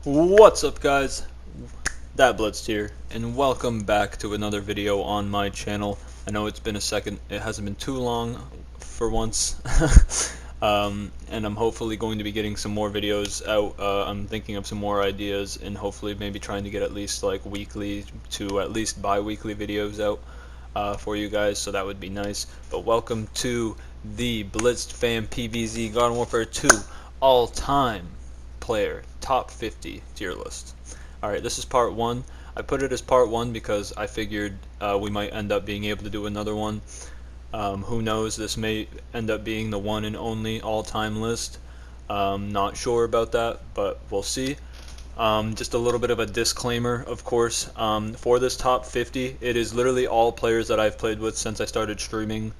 What's up, guys? That Blitzed here, and welcome back to another video on my channel. I know it's been a second, it hasn't been too long for once. And I'm hopefully going to be getting some more videos out. I'm thinking of some more ideas, and hopefully maybe trying to get at least like weekly to at least bi-weekly videos out for you guys, so that would be nice. But welcome to the Blitzed Fam PVZ Garden Warfare 2 all-time player top 50 tier list. Alright, this is part 1. I put it as part 1 because I figured we might end up being able to do another one. Who knows, this may end up being the one and only all-time list. Not sure about that, but we'll see. Just a little bit of a disclaimer, of course. For this top 50, it is literally all players that I've played with since I started streaming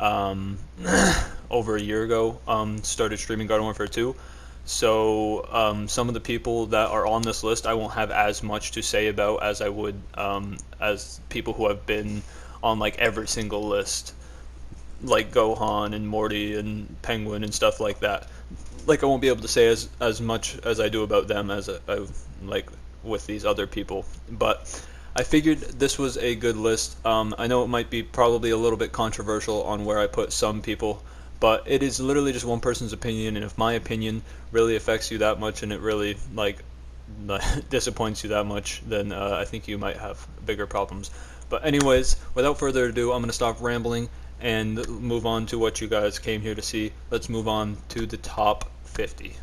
over a year ago. Started streaming Garden Warfare 2. So some of the people that are on this list I won't have as much to say about as I would as people who have been on like every single list, like Gohan and Morty and Penguin and stuff like that. Like I won't be able to say as much as I do about them as I like with these other people. But I figured this was a good list. I know it might be probably a little bit controversial on where I put some people, but it is literally just one person's opinion, and if my opinion really affects you that much and it really like disappoints you that much, then I think you might have bigger problems. But anyways, without further ado, I'm going to stop rambling and move on to what you guys came here to see. Let's move on to the top 50.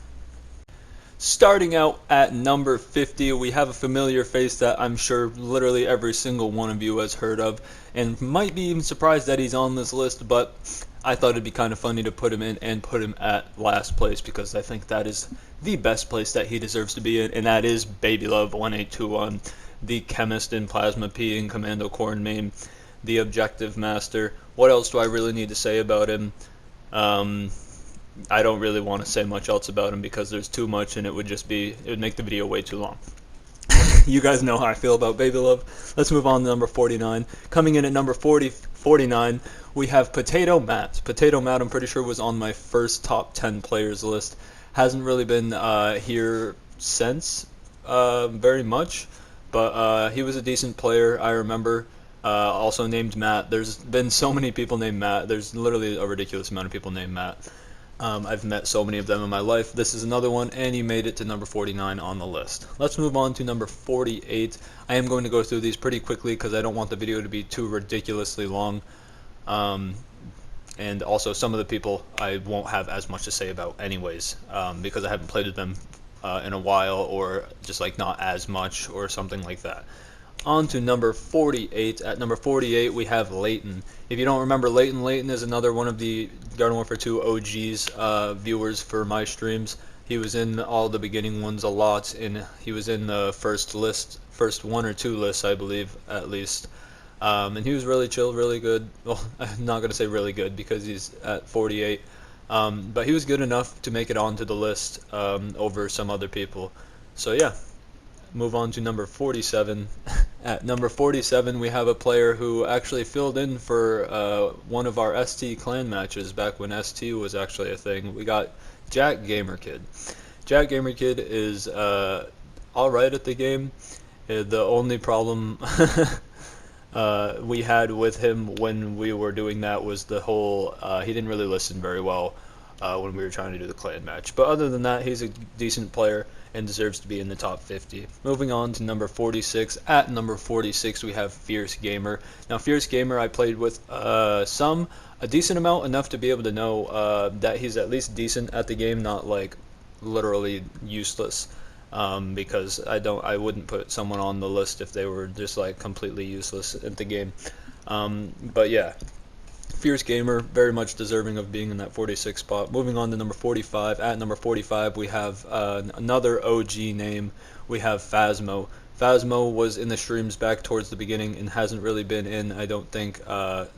Starting out at number 50, we have a familiar face that I'm sure literally every single one of you has heard of, and might be even surprised that he's on this list, but I thought it'd be kind of funny to put him in and put him at last place because I think that is the best place that he deserves to be in, and that is Babylover1821, the chemist in Plasma P and Commando Corps main, the objective master. What else do I really need to say about him? I don't really want to say much else about him because there's too much and it would make the video way too long. You guys know how I feel about Babylove. Let's move on to number 49. Coming in at number 49, we have PotatoMatt. PotatoMatt, I'm pretty sure, was on my first top 10 players list. Hasn't really been here since very much, but he was a decent player, I remember. Also named Matt. There's been so many people named Matt. There's literally a ridiculous amount of people named Matt. I've met so many of them in my life. This is another one, and he made it to number 49 on the list. Let's move on to number 48. I am going to go through these pretty quickly because I don't want the video to be too ridiculously long. And also some of the people I won't have as much to say about anyways, because I haven't played with them in a while, or just like not as much or something like that. On to number 48. At number 48, we have Layton. If you don't remember Layton, Layton is another one of the Garden Warfare 2 OGs, viewers for my streams. He was in all the beginning ones a lot, and he was in the first one or two lists, I believe, at least. And he was really chill, really good. Well, I'm not going to say really good because he's at 48. But he was good enough to make it onto the list over some other people. So yeah. Move on to number 47. At number 47, we have a player who actually filled in for one of our ST clan matches back when ST was actually a thing. We got jackgamerkid. Jackgamerkid is alright at the game. The only problem we had with him when we were doing that was the whole, he didn't really listen very well when we were trying to do the clan match. But other than that, he's a decent player and deserves to be in the top 50. Moving on to number 46. At number 46, we have Fiercegamer. Now, Fiercegamer I played with a decent amount, enough to be able to know that he's at least decent at the game, not like literally useless. Because I wouldn't put someone on the list if they were just like completely useless at the game. But yeah. Fiercegamer, very much deserving of being in that 46 spot. Moving on to number 45. At number 45, we have another OG name. We have Phasmo. Phasmo was in the streams back towards the beginning and hasn't really been in, I don't think,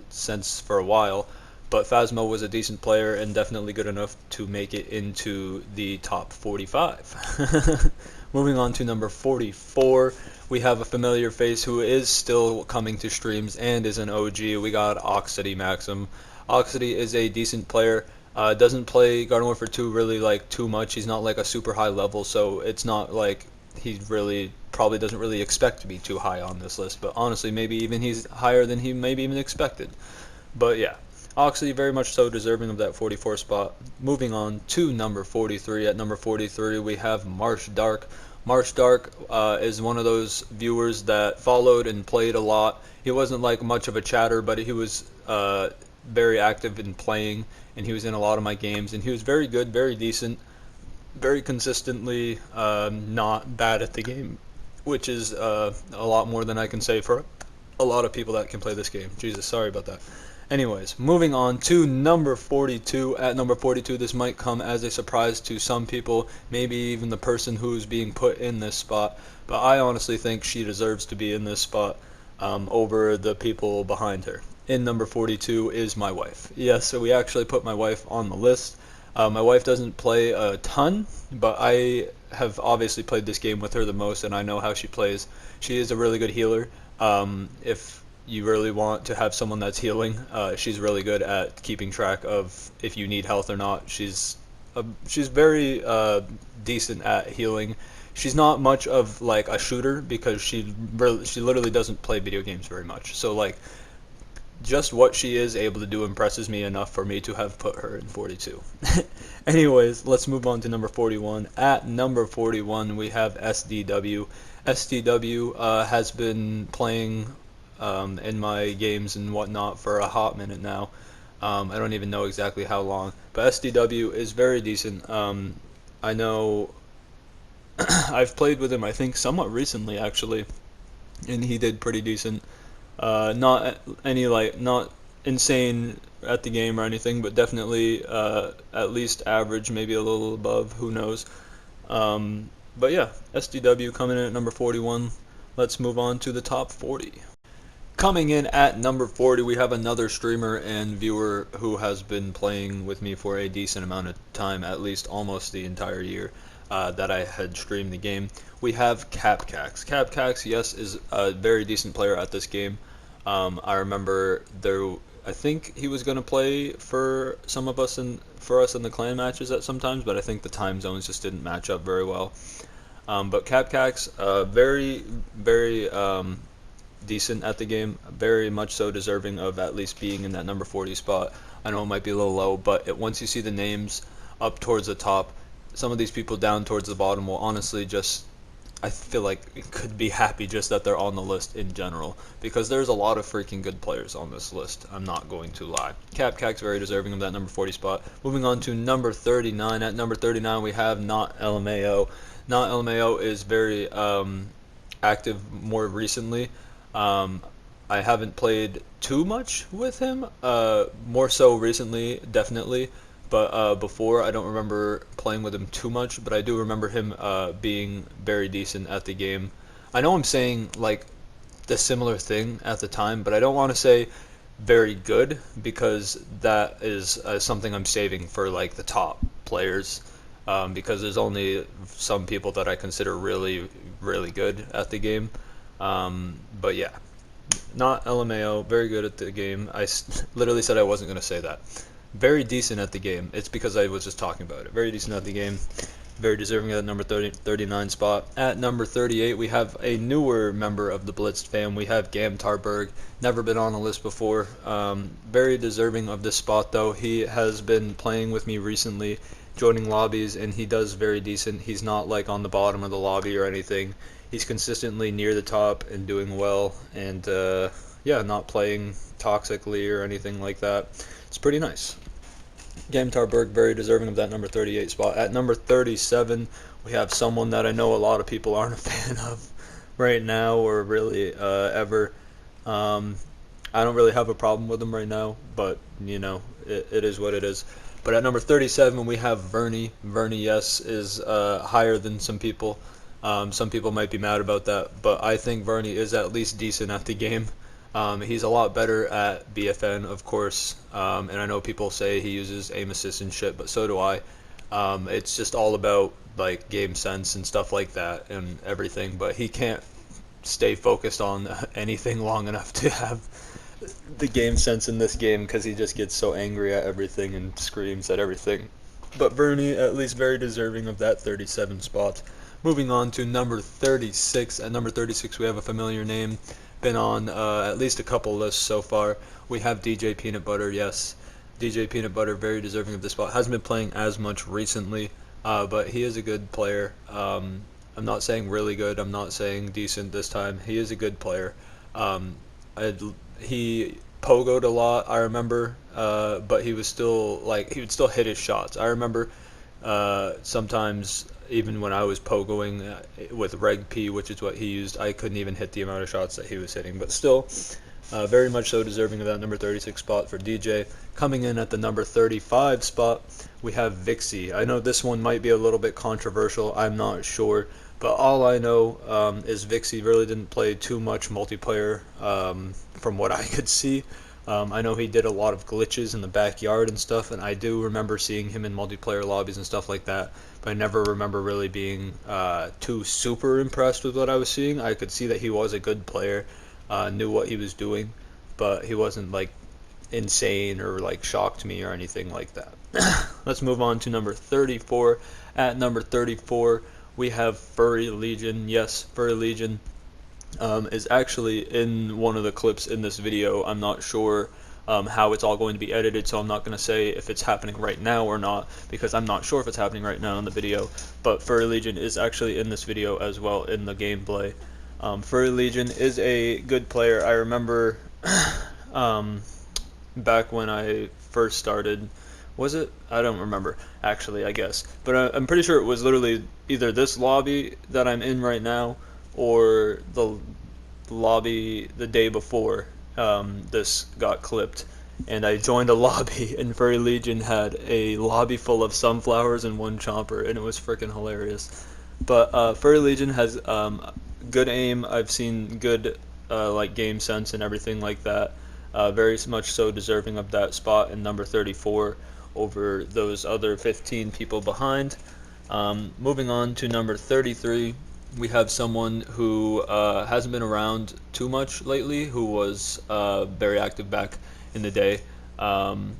since for a while. But Phasmo was a decent player and definitely good enough to make it into the top 45. Moving on to number 44, we have a familiar face who is still coming to streams and is an OG. We got Oxity Maxim. Oxity is a decent player. Doesn't play Garden Warfare 2 really like too much. He's not like a super high level, so it's not like he really probably doesn't really expect to be too high on this list, but honestly, maybe even he's higher than he maybe even expected. But yeah, Oxley very much so deserving of that 44 spot. Moving on to number 43. At number 43, we have Marsh Dark. Marsh Dark is one of those viewers that followed and played a lot. He wasn't like much of a chatter, but he was very active in playing, and he was in a lot of my games, and he was very good, very decent, very consistently not bad at the game, which is a lot more than I can say for a lot of people that can play this game. Jesus, sorry about that. Anyways, moving on to number 42. At number 42, this might come as a surprise to some people, maybe even the person who's being put in this spot, but I honestly think she deserves to be in this spot over the people behind her. In number 42 is my wife. Yes, so we actually put my wife on the list. My wife doesn't play a ton, but I have obviously played this game with her the most, and I know how she plays. She is a really good healer. If you really want to have someone that's healing, she's really good at keeping track of if you need health or not. She's very decent at healing. She's not much of like a shooter because she literally doesn't play video games very much. So like just what she is able to do impresses me enough for me to have put her in 42. Anyways, let's move on to number 41. At number 41, we have SDW. SDW has been playing in my games and whatnot for a hot minute now. I don't even know exactly how long, but SDW is very decent. I know I've played with him, I think, somewhat recently actually, and he did pretty decent. Not not insane at the game or anything, but definitely at least average, maybe a little above, who knows. But yeah, SDW coming in at number 41. Let's move on to the top 40. Coming in at number 40, we have another streamer and viewer who has been playing with me for a decent amount of time, at least almost the entire year that I had streamed the game. We have CappeCax. CappeCax, yes, is a very decent player at this game. I remember I think he was going to play for some of us for us in the clan matches at sometimes, but I think the time zones just didn't match up very well. But CappeCax, very, very decent at the game, very much so deserving of at least being in that number 40 spot. I know it might be a little low, but once you see the names up towards the top, some of these people down towards the bottom will honestly just, I feel like it could be happy just that they're on the list in general, because there's a lot of freaking good players on this list, I'm not going to lie. CappeCax very deserving of that number 40 spot. Moving on to number 39. At number 39 we have Not Lmao. Not Lmao is very active more recently. I haven't played too much with him, more so recently, definitely, but before I don't remember playing with him too much, but I do remember him being very decent at the game. I know I'm saying like the similar thing at the time, but I don't want to say very good, because that is something I'm saving for like the top players, because there's only some people that I consider really, really good at the game. But yeah, Not Lmao, very good at the game. I literally said I wasn't going to say that. Very decent at the game. It's because I was just talking about it. Very decent at the game. Very deserving of that number 39 spot. At number 38, we have a newer member of the Blitzed fam. We have Gamtarberg. Never been on the list before. Very deserving of this spot, though. He has been playing with me recently, joining lobbies, and he does very decent. He's not like on the bottom of the lobby or anything. He's consistently near the top and doing well, and yeah, not playing toxically or anything like that. It's pretty nice. Gamtarberg, very deserving of that number 38 spot. At number 37, we have someone that I know a lot of people aren't a fan of right now, or really ever. I don't really have a problem with him right now, but you know, it is what it is. But at number 37, we have Vurny. Vurny, yes, is higher than some people. Some people might be mad about that, but I think Vurny is at least decent at the game. He's a lot better at BFN, of course, and I know people say he uses aim assist and shit, but so do I. It's just all about like game sense and stuff like that and everything, but he can't stay focused on anything long enough to have the game sense in this game, because he just gets so angry at everything and screams at everything. But Vurny, at least very deserving of that 37 spot. Moving on to number 36. At number 36, we have a familiar name. Been on at least a couple lists so far. We have DJ Peanut Butter, yes. DJ Peanut Butter, very deserving of this spot. Hasn't been playing as much recently, but he is a good player. I'm not saying really good. I'm not saying decent this time. He is a good player. He pogoed a lot, I remember, but he was still, like, he would still hit his shots. I remember sometimes, even when I was pogoing with Reg P, which is what he used, I couldn't even hit the amount of shots that he was hitting. But still, very much so deserving of that number 36 spot for DJ. Coming in at the number 35 spot, we have Vixie. I know this one might be a little bit controversial, I'm not sure, but all I know is Vixie really didn't play too much multiplayer from what I could see. I know he did a lot of glitches in the backyard and stuff, and I do remember seeing him in multiplayer lobbies and stuff like that, but I never remember really being too super impressed with what I was seeing. I could see that he was a good player, knew what he was doing, but he wasn't like insane or like shocked me or anything like that. Let's move on to number 34. At number 34, we have Furry Legion. Yes, Furry Legion is actually in one of the clips in this video. I'm not sure how it's all going to be edited, so I'm not going to say if it's happening right now or not, because I'm not sure if it's happening right now in the video, but Furry Legion is actually in this video as well in the gameplay. Furry Legion is a good player. I remember back when I first started, was it? I don't remember, actually, I guess. But I'm pretty sure it was literally either this lobby that I'm in right now or the lobby the day before this got clipped. And I joined a lobby, and Furry Legion had a lobby full of sunflowers and one chomper, and it was freaking hilarious. But Furry Legion has good aim. I've seen good like game sense and everything like that. Very much so deserving of that spot in number 34 over those other 15 people behind. Moving on to number 33, we have someone who hasn't been around too much lately, who was very active back in the day. I'm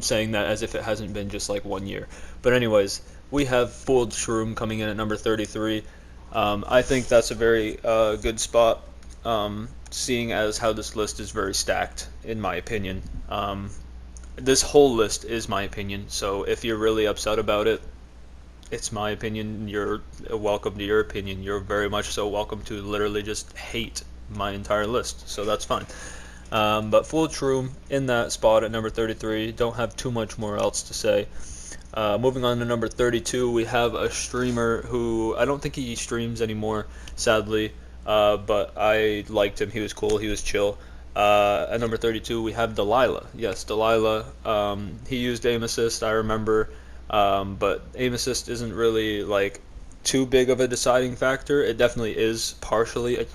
saying that as if it hasn't been just like 1 year. But anyways, we have Fooled Shroom coming in at number 33. I think that's a very good spot, seeing as how this list is very stacked, in my opinion. This whole list is my opinion, so if you're really upset about it, it's my opinion. You're welcome to your opinion. You're very much so welcome to literally just hate my entire list, so that's fine. But Full Shroom in that spot at number 33. Don't have too much more else to say. Moving on to number 32, we have a streamer who I don't think he streams anymore, sadly, but I liked him. He was cool. He was chill. At number 32, we have Delilah. Yes, Delilah. He used aim assist, I remember, but aim assist isn't really like too big of a deciding factor. It definitely is partially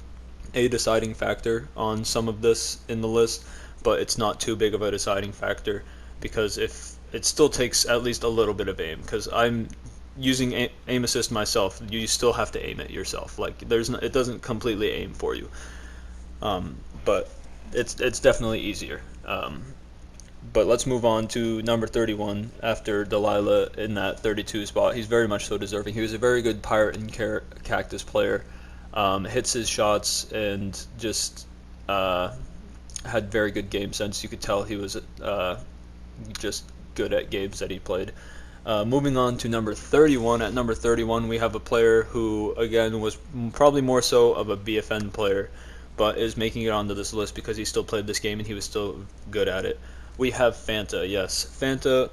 a deciding factor on some of this in the list, but it's not too big of a deciding factor, because if it still takes at least a little bit of aim, because I'm using aim assist myself. You still have to aim it yourself. Like it doesn't completely aim for you, but it's definitely easier. But let's move on to number 31 after Delilah in that 32 spot. He's very much so deserving. He was a very good pirate and cactus player. Hits his shots and just had very good game sense. You could tell he was just good at games that he played. Moving on to number 31. At number 31, we have a player who, again, was probably more so of a BFN player, but is making it onto this list because he still played this game and he was still good at it. We have Fanta, yes. Fanta,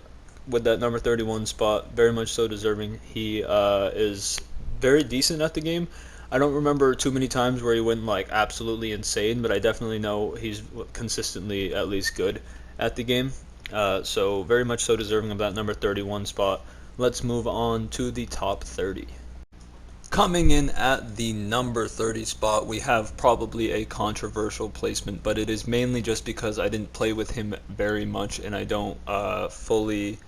with that number 31 spot, very much so deserving. He is very decent at the game. I don't remember too many times where he went like absolutely insane, but I definitely know he's consistently at least good at the game. So very much so deserving of that number 31 spot. Let's move on to the top 30. Coming in at the number 30 spot, we have probably a controversial placement, but it is mainly just because I didn't play with him very much and I don't fully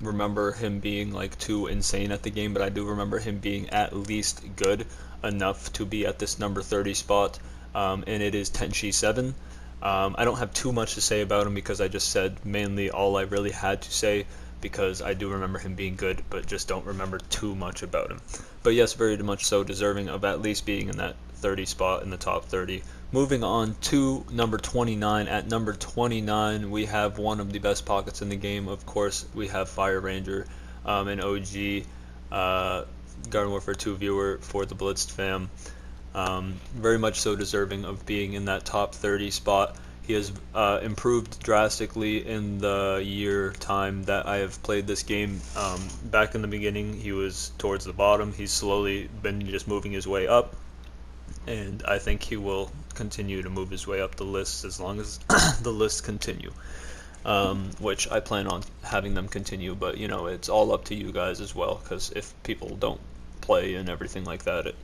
remember him being like too insane at the game, but I do remember him being at least good enough to be at this number 30 spot, and it is Tenshiseven. I don't have too much to say about him because I just said mainly all I really had to say, because I do remember him being good, but just don't remember too much about him. But yes, very much so deserving of at least being in that 30 spot, in the top 30. Moving on to number 29. At number 29, we have one of the best pockets in the game. Of course, we have Fire Ranger, an OG Garden Warfare 2 viewer for the Blitzed fam. Very much so deserving of being in that top 30 spot. He has improved drastically in the year time that I have played this game. Back in the beginning, he was towards the bottom. He's slowly been just moving his way up, and I think he will continue to move his way up the list as long as the lists continue, which I plan on having them continue, but you know, it's all up to you guys as well, because if people don't play and everything like that, it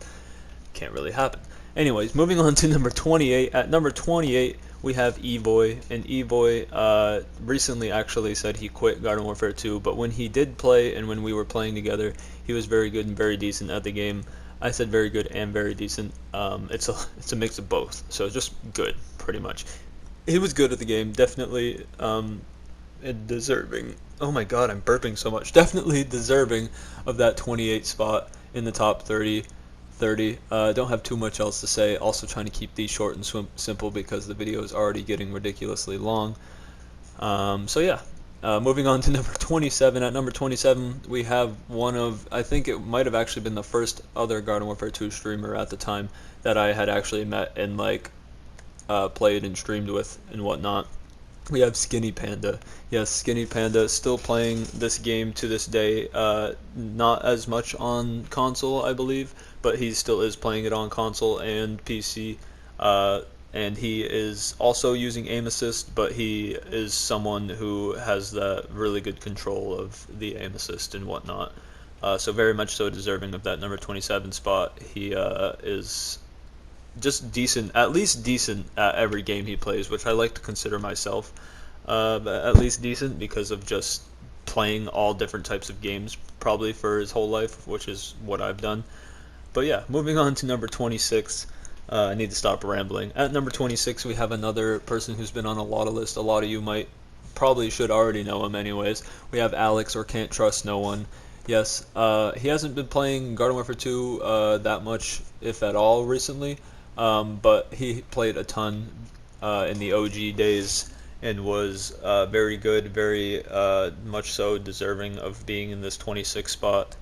can't really happen. Anyways, moving on to number 28. At number 28, we have Eevoy, and Eevoy recently actually said he quit Garden Warfare 2, but when he did play and when we were playing together, he was very good and very decent at the game. I said very good and very decent. It's a mix of both, so just good, pretty much. He was good at the game, definitely deserving. Oh my god, I'm burping so much. Definitely deserving of that 28 spot in the top 30. Don't have too much else to say. Also trying to keep these short and simple because the video is already getting ridiculously long. So yeah, moving on to number 27. At number 27, we have one of, I think it might have actually been the first other Garden Warfare 2 streamer at the time that I had actually met and like played and streamed with and whatnot. We have SkinnyPanda. Yes, SkinnyPanda still playing this game to this day. Not as much on console, I believe, but he still is playing it on console and PC. And he is also using aim assist, but he is someone who has that really good control of the aim assist and whatnot. So very much so deserving of that number 27 spot. He is just decent, at least decent at every game he plays, which I like to consider myself at least decent because of just playing all different types of games probably for his whole life, which is what I've done. But yeah, moving on to number 26. I need to stop rambling. At number 26, we have another person who's been on a lot of lists. A lot of you probably should already know him anyways. We have Alex, or Can't Trust No One. Yes, he hasn't been playing Garden Warfare 2 that much, if at all, recently. But he played a ton in the OG days and was very good, very much so deserving of being in this 26 spot.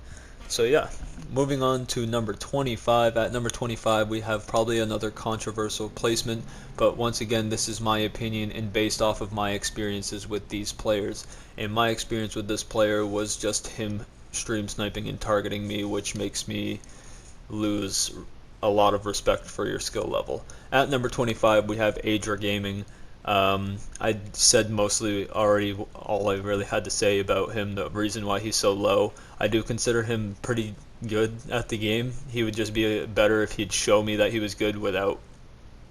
So yeah, moving on to number 25. At number 25, we have probably another controversial placement, but once again, this is my opinion and based off of my experiences with these players. And my experience with this player was just him stream sniping and targeting me, which makes me lose a lot of respect for your skill level. At number 25, we have AdriGaming. I said mostly already all I really had to say about him, the reason why he's so low. I do consider him pretty good at the game. He would just be better if he'd show me that he was good without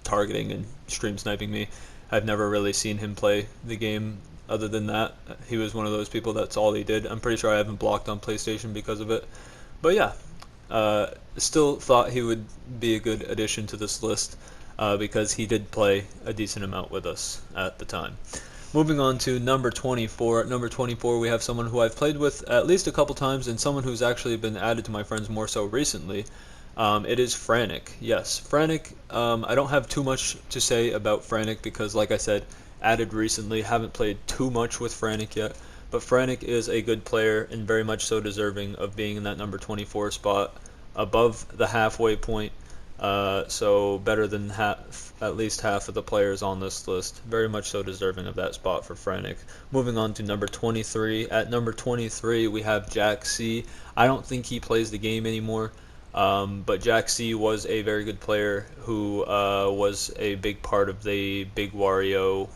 targeting and stream sniping me. I've never really seen him play the game other than that. He was one of those people, that's all he did. I'm pretty sure I haven't blocked on PlayStation because of it. But yeah, still thought he would be a good addition to this list because he did play a decent amount with us at the time. Moving on to number 24. At number 24, we have someone who I've played with at least a couple times and someone who's actually been added to my friends more so recently. It is Franek. Yes, Franek. I don't have too much to say about Franek because, like I said, added recently. Haven't played too much with Franek yet. But Franek is a good player and very much so deserving of being in that number 24 spot, above the halfway point. So better than at least half of the players on this list. Very much so deserving of that spot for Franek. Moving on to number 23. At number 23, we have Jack C. I don't think he plays the game anymore, but Jack C was a very good player who was a big part of the Big Wario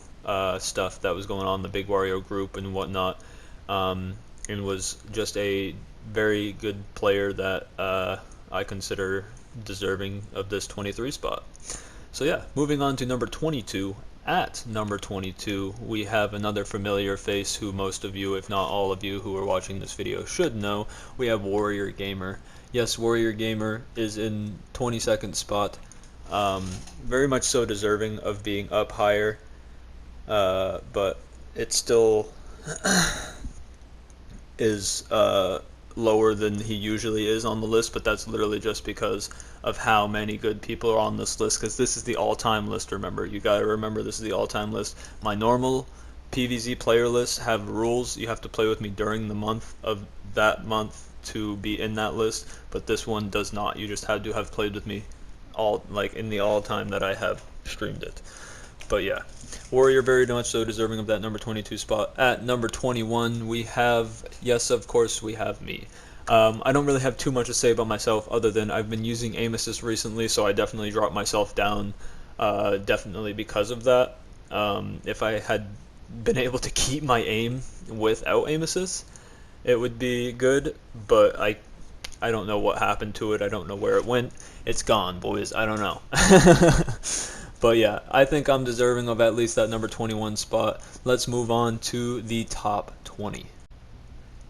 stuff that was going on, the Big Wario group and whatnot, and was just a very good player that I consider deserving of this 23 spot. So yeah, moving on to number 22. At number 22, we have another familiar face who most of you, if not all of you who are watching this video should know. We have Warrior Gamer. Yes, Warrior Gamer is in 22nd spot. Very much so deserving of being up higher, but it's still is lower than he usually is on the list, but that's literally just because of how many good people are on this list, because this is the all-time list. Remember, you gotta remember this is the all-time list. My normal PVZ player lists have rules. You have to play with me during the month of that month to be in that list, but this one does not. You just had to have played with me all, like, in the all-time that I have streamed it. But yeah, Warrior very much so deserving of that number 22 spot. At number 21, we have, yes, of course, we have me. I don't really have too much to say about myself other than I've been using aim assist recently, so I definitely dropped myself down, definitely because of that. If I had been able to keep my aim without aim assist, it would be good, but I don't know what happened to it. I don't know where it went. It's gone, boys. I don't know. But yeah, I think I'm deserving of at least that number 21 spot. Let's move on to the top 20.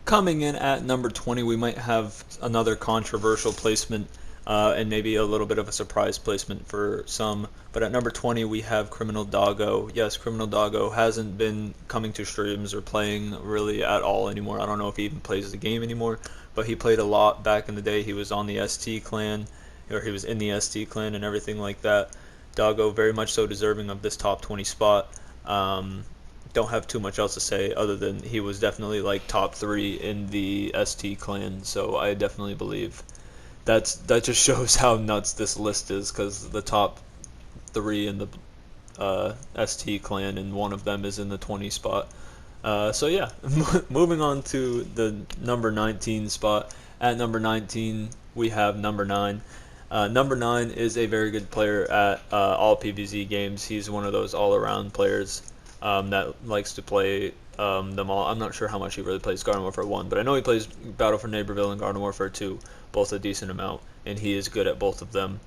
Coming in at number 20, we might have another controversial placement and maybe a little bit of a surprise placement for some. But at number 20, we have Criminal Doggo. Yes, Criminal Doggo hasn't been coming to streams or playing really at all anymore. I don't know if he even plays the game anymore, but he played a lot back in the day. He was on the ST clan, or he was in the ST clan and everything like that. Doggo very much so deserving of this top 20 spot. Don't have too much else to say other than he was definitely like top 3 in the ST clan, so I definitely believe that just shows how nuts this list is, because the top 3 in the ST clan and one of them is in the 20 spot. So yeah, moving on to the number 19 spot. At number 19, we have number 9. Number 9 is a very good player at all PVZ games. He's one of those all-around players that likes to play them all. I'm not sure how much he really plays Garden Warfare 1, but I know he plays Battle for Neighborville and Garden Warfare 2, both a decent amount, and he is good at both of them,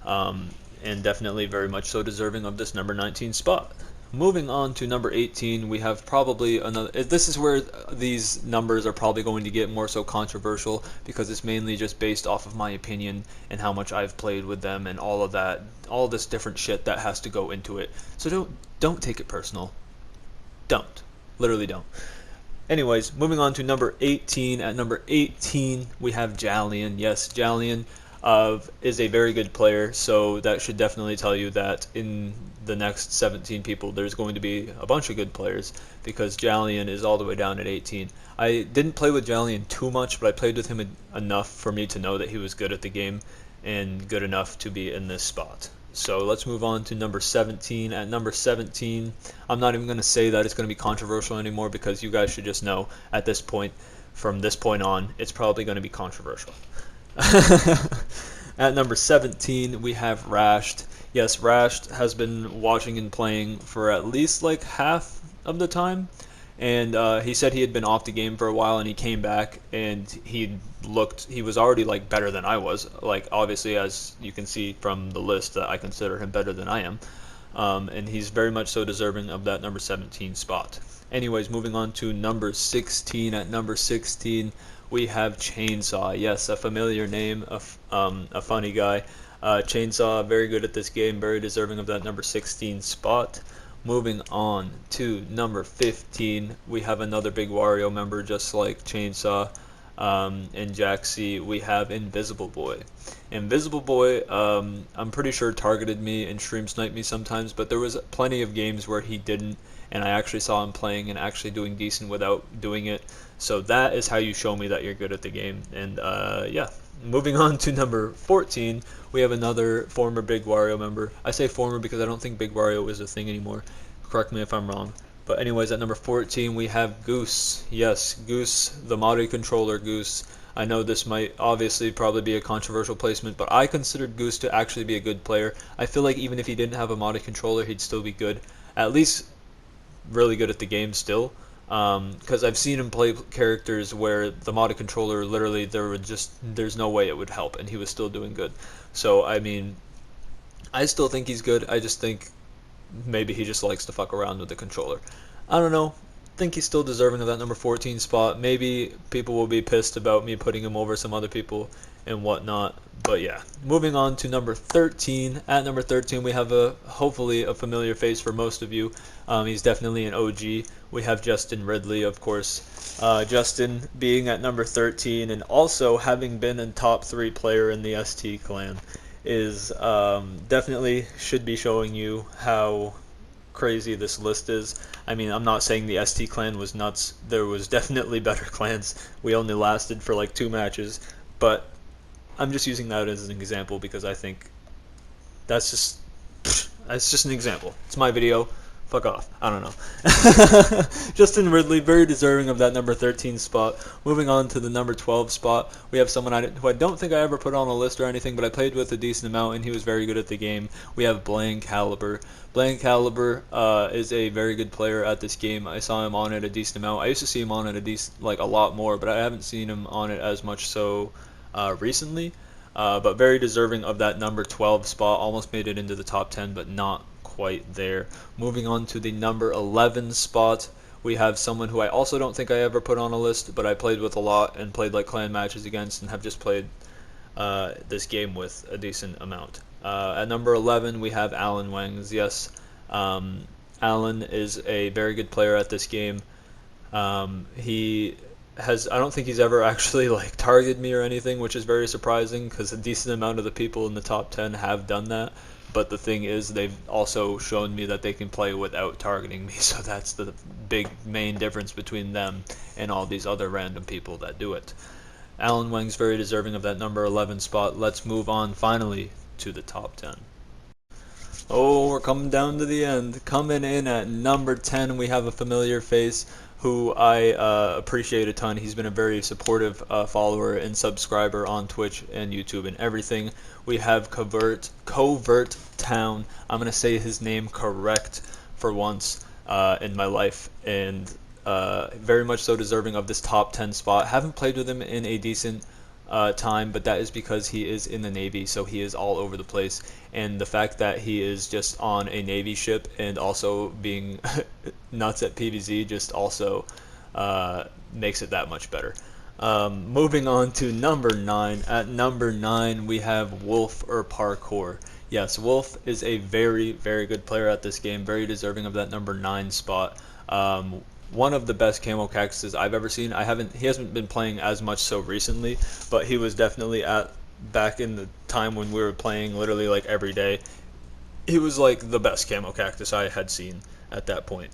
and definitely very much so deserving of this number 19 spot. Moving on to number 18, we have probably another. This is where these numbers are probably going to get more so controversial, because it's mainly just based off of my opinion and how much I've played with them and all of that, all this different shit that has to go into it. So don't take it personal. Don't. Literally don't. Anyways, moving on to number 18. At number 18, we have Jalian. Yes, Jalian is a very good player, so that should definitely tell you that in the next 17 people there's going to be a bunch of good players, because Jalian is all the way down at 18. I didn't play with Jalian too much, but I played with him enough for me to know that he was good at the game and good enough to be in this spot. So let's move on to number 17. At number 17, I'm not even going to say that it's going to be controversial anymore, because you guys should just know at this point, from this point on, it's probably going to be controversial. At number 17, we have Rashed. Yes, Rashed has been watching and playing for at least like half of the time, and he said he had been off the game for a while, and he came back, and he was already like better than I was. Like, obviously, as you can see from the list, that I consider him better than I am, and he's very much so deserving of that number 17 spot. Anyways, moving on to number 16. At number 16, we have Chainsaw. Yes, a familiar name, a funny guy. Chainsaw, very good at this game, very deserving of that number 16 spot. Moving on to number 15, we have another big Wario member, just like Chainsaw and Jack C. We have Invisible Boy. Invisible Boy, I'm pretty sure targeted me and stream sniped me sometimes, but there was plenty of games where he didn't, and I actually saw him playing and actually doing decent without doing it. So that is how you show me that you're good at the game. And yeah, moving on to number 14, we have another former Big Wario member. I say former because I don't think Big Wario is a thing anymore. Correct me if I'm wrong. But anyways, at number 14, we have Goose. Yes, Goose, the modded controller Goose. I know this might obviously probably be a controversial placement, but I considered Goose to actually be a good player. I feel like even if he didn't have a modded controller, he'd still be good. At least really good at the game still. Because I've seen him play characters where the modded controller, literally, there's no way it would help, and he was still doing good. So, I mean, I still think he's good. I just think maybe he just likes to fuck around with the controller. I don't know. Think he's still deserving of that number 14 spot. Maybe people will be pissed about me putting him over some other people, and whatnot. But yeah, moving on to number 13. At number 13, we have hopefully a familiar face for most of you. He's definitely an OG. We have Justin Ridley, of course. Justin being at number 13 and also having been a top 3 player in the ST clan is definitely should be showing you how crazy this list is. I mean, I'm not saying the ST clan was nuts. There was definitely better clans. We only lasted for like 2 matches, but I'm just using that as an example because I think that's just an example. It's my video. Fuck off. I don't know. Justin Ridley, very deserving of that number 13 spot. Moving on to the number 12 spot, we have someone who I don't think I ever put on a list or anything, but I played with a decent amount, and he was very good at the game. We have BlanCaliber. BlanCaliber is a very good player at this game. I saw him on it a decent amount. I used to see him on it a lot more, but I haven't seen him on it as much so recently. But very deserving of that number 12 spot. Almost made it into the top 10, but not quite there. Moving on to the number 11 spot, we have someone who I also don't think I ever put on a list, but I played with a lot and played like clan matches against and have just played this game with a decent amount. At number 11, we have alanwengs. Yes, Alan is a very good player at this game. I don't think he's ever actually like targeted me or anything, which is very surprising because a decent amount of the people in the top 10 have done that. But the thing is, they've also shown me that they can play without targeting me, so that's the big main difference between them and all these other random people that do it. alanwengs very deserving of that number 11 spot. Let's move on finally to the top 10. Oh, we're coming down to the end. Coming in at number 10, we have a familiar face who I appreciate a ton. He's been a very supportive follower and subscriber on Twitch and YouTube and everything. We have Covert Town. I'm going to say his name correct for once in my life, and very much so deserving of this top 10 spot. Haven't played with him in a decent time, but that is because he is in the Navy, so he is all over the place, and the fact that he is just on a Navy ship and also being nuts at PVZ just also makes it that much better. Moving on to number 9. At number 9, we have Wolf or Parkour. Yes, Wolf is a very, very good player at this game, very deserving of that number 9 spot. One of the best CappeCaxes I've ever seen. He hasn't been playing as much so recently, but he was definitely back in the time when we were playing literally like every day. He was like the best CappeCax I had seen at that point.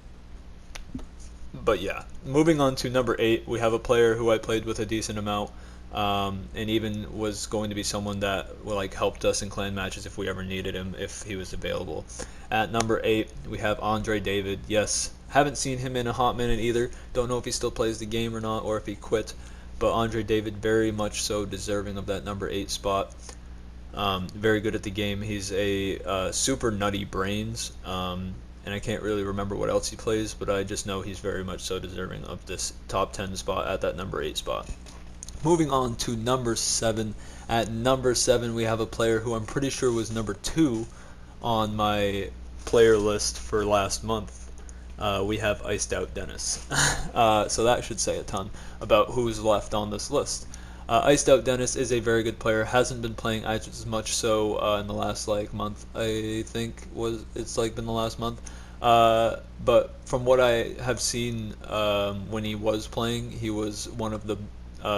But yeah, moving on to number 8, we have a player who I played with a decent amount, and even was going to be someone that like helped us in clan matches if we ever needed him, if he was available. At number 8, we have Andre David. Yes, haven't seen him in a hot minute either. Don't know if he still plays the game or not, or if he quit. But Andre David very much so deserving of that number 8 spot. Very good at the game. He's a super nutty brains, and I can't really remember what else he plays, but I just know he's very much so deserving of this top 10 spot at that number 8 spot. Moving on to number 7. At number 7, we have a player who I'm pretty sure was number 2 on my player list for last month. We have Iced Out Dennis. So that should say a ton about who's left on this list. Iced Out Dennis is a very good player. Hasn't been playing as much so in the last like month. I think it's like been the last month. But from what I have seen when he was playing, he was one of the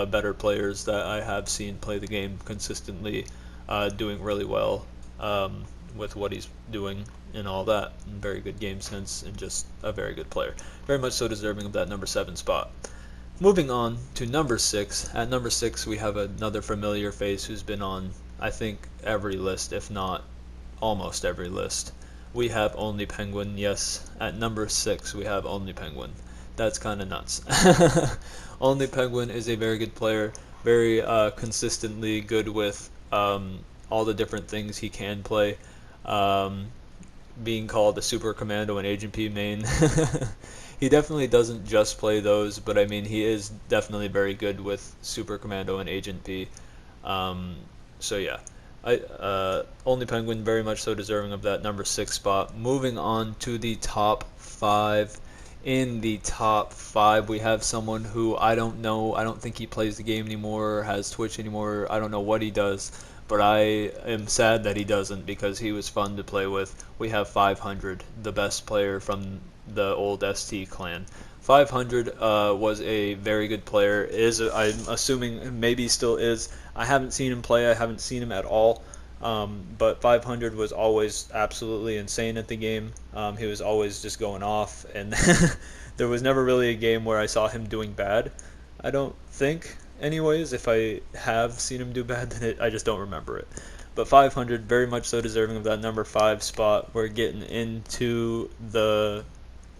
better players that I have seen play the game consistently, doing really well with what he's doing and all that. And very good game sense and just a very good player. Very much so deserving of that number 7 spot. Moving on to number 6. At number 6, we have another familiar face who's been on, I think, every list, if not almost every list. We have Only Penguin. Yes, at number 6, we have Only Penguin. That's kind of nuts. Only Penguin is a very good player, very consistently good with all the different things he can play. Being called a Super Commando and Agent P main. He definitely doesn't just play those, but I mean he is definitely very good with Super Commando and Agent P. So yeah, Only Penguin very much so deserving of that number 6 spot. Moving on to the top 5. In the top 5, we have someone who I don't know. I don't think he plays the game anymore, has Twitch anymore. I don't know what he does, but I am sad that he doesn't because he was fun to play with. We have 500, the best player from the old ST clan. 500 was a very good player. I'm assuming maybe still is. I haven't seen him play. I haven't seen him at all. But 500 was always absolutely insane at the game. He was always just going off, and there was never really a game where I saw him doing bad. I don't think, anyways. If I have seen him do bad, then I just don't remember it. But 500, very much so deserving of that number 5 spot. We're getting into the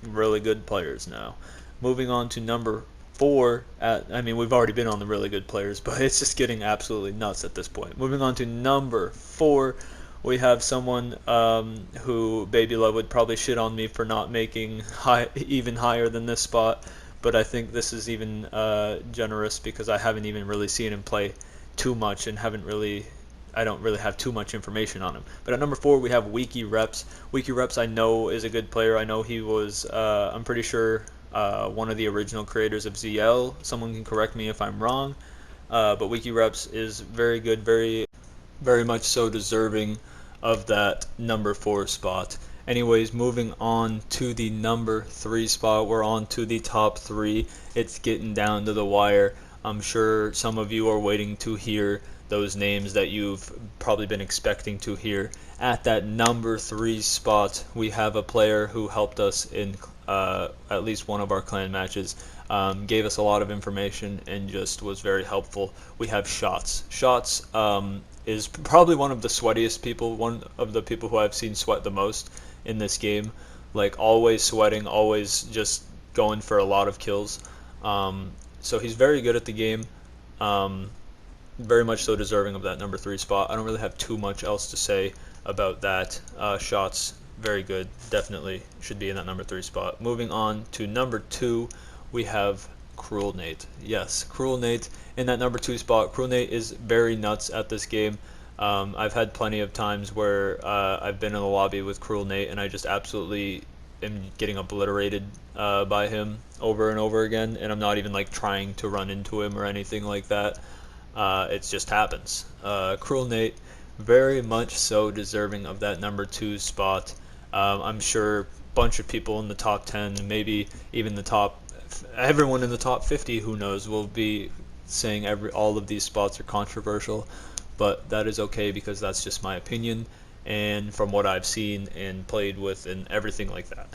really good players now. Moving on to number 4. I mean, we've already been on the really good players, but it's just getting absolutely nuts at this point. Moving on to number 4, we have someone who Babylover would probably shit on me for not making even higher than this spot, but I think this is even generous because I haven't even really seen him play too much and I don't really have too much information on him. But at number 4, we have Weaky Repz. Weaky Repz I know is a good player. I know he was, I'm pretty sure, one of the original creators of ZL. Someone can correct me if I'm wrong. But Weaky Repz is very good, very much so deserving of that number 4 spot. Anyways, moving on to the number 3 spot. We're on to the top 3. It's getting down to the wire. I'm sure some of you are waiting to hear those names that you've probably been expecting to hear. At that number 3 spot, we have a player who helped us in at least one of our clan matches, gave us a lot of information and just was very helpful. We have Shots. Shots is probably one of the sweatiest people, one of the people who I've seen sweat the most in this game. Like, always sweating, always just going for a lot of kills. So he's very good at the game. Very much so deserving of that number 3 spot. I don't really have too much else to say about that. Shots, very good. Definitely should be in that number 3 spot. Moving on to number 2, we have Cruel Nate. Yes, Cruel Nate in that number 2 spot. Cruel Nate is very nuts at this game. I've had plenty of times where I've been in the lobby with Cruel Nate and I just absolutely am getting obliterated by him over and over again, and I'm not even like trying to run into him or anything like that. It just happens. Cruel Nate, very much so deserving of that number 2 spot. I'm sure a bunch of people in the top 10, maybe even everyone in the top 50, who knows, will be saying all of these spots are controversial, but that is okay because that's just my opinion and from what I've seen and played with and everything like that.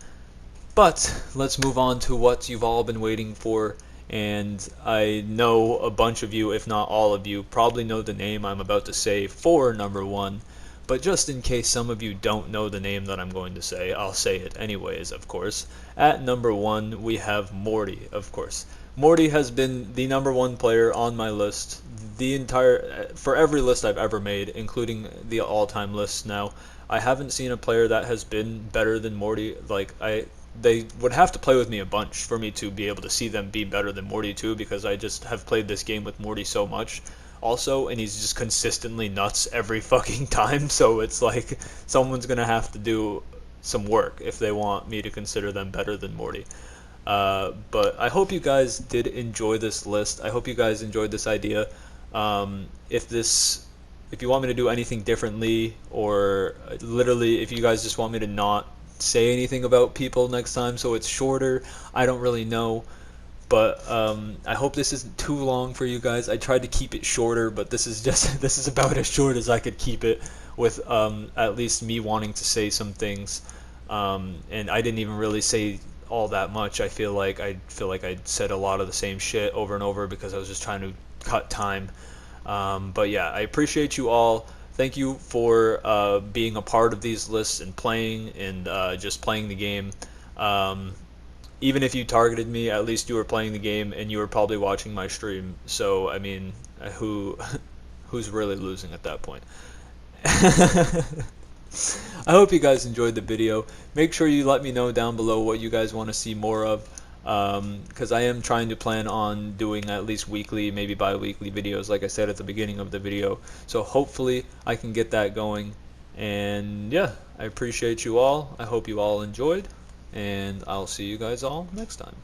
But let's move on to what you've all been waiting for. And I know a bunch of you, if not all of you, probably know the name I'm about to say for number 1, but just in case some of you don't know the name that I'm going to say, I'll say it anyways, of course. At number 1, we have Morty, of course. Morty has been the number 1 player on my list for every list I've ever made, including the all-time lists now. I haven't seen a player that has been better than Morty. They would have to play with me a bunch for me to be able to see them be better than Morty too, because I just have played this game with Morty so much also, and he's just consistently nuts every fucking time, so it's like someone's gonna have to do some work if they want me to consider them better than Morty. But I hope you guys did enjoy this list. I hope you guys enjoyed this idea. If you want me to do anything differently, or literally if you guys just want me to not say anything about people next time so it's shorter, I don't really know. But I hope this isn't too long for you guys. I tried to keep it shorter, but this is about as short as I could keep it, with at least me wanting to say some things. And I didn't even really say all that much. I feel like I said a lot of the same shit over and over because I was just trying to cut time. But yeah, I appreciate you all. Thank you for being a part of these lists and playing and just playing the game. Even if you targeted me, at least you were playing the game and you were probably watching my stream. So I mean, who's really losing at that point? I hope you guys enjoyed the video. Make sure you let me know down below what you guys want to see more of, because I am trying to plan on doing at least weekly, maybe bi-weekly videos, like I said at the beginning of the video. So hopefully I can get that going. And yeah, I appreciate you all. I hope you all enjoyed. and I'll see you guys all next time.